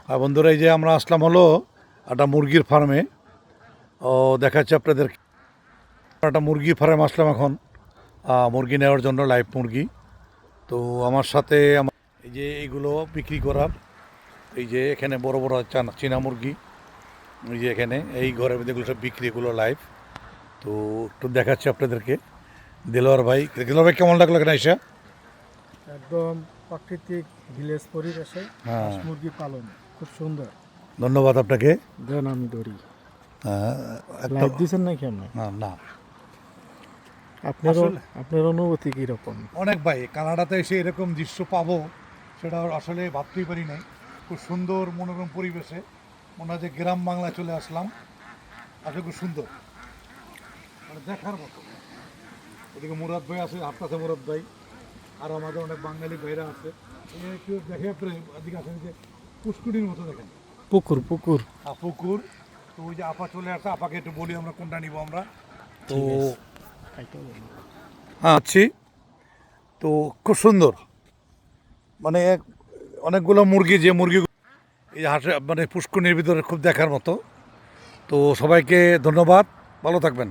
আর বন্ধুরা, এই যে আমরা আসলাম হলো একটা মুরগির ফার্মে। ও দেখাচ্ছে আপনাদের একটা মুরগির ফার্মে আসলাম এখন মুরগি নেওয়ার জন্য, লাইভ মুরগি। তো আমার সাথে এই যে এইগুলো বিক্রি করার, এই যে এখানে বড় বড় চীনা মুরগি, এই যে এখানে এই ঘরের মধ্যে এগুলো সব বিক্রি, এগুলো লাইভ। তো একটু দেখাচ্ছি আপনাদেরকে। দিলোয়ার ভাই কেমন লাগলো এখানে এসে? একদম প্রাকৃতিক ভিলেজ পরিবেশে হ্যাঁ, হাঁস মুরগি পালন খুব সুন্দর। ধন্যবাদ আপনাকে। দেন আমি ধরি। একটা লাইভ দিচ্ছেন নাকি আপনি? না, আপনার আসলে আপনার অনুভূতি কীরকম? অনেক ভাই, কানাডাতে এসে এরকম দৃশ্য পাবো সেটা আসলে ভাবতেই পারি নাই। খুব সুন্দর মনোরম পরিবেশে মনে হয় যে গ্রাম বাংলায় চলে আসলাম। আসলে খুব সুন্দর, মানে দেখার মতো। ওদিকে মুরাদ ভাই আছে, হাঁটতেছে মুরাদ ভাই, আর আমাদের অনেক বাঙালি ভাইরা আছে। কেউ দেখে এদিকে আসেন যে পুষ্কুনির মতো দেখেন, পুকুর পুকুর পুকুর। তো ওই যে আপা চলে আসছে, আপাকে একটু বলি আমরা কোনটা নিব আমরা। তো হ্যাঁ আছি। তো খুব সুন্দর, মানে অনেকগুলো মুরগি, যে মুরগি এই হাঁসে মানে পুষ্করিণীর ভিতরে খুব দেখার মতো। তো সবাইকে ধন্যবাদ, ভালো থাকবেন।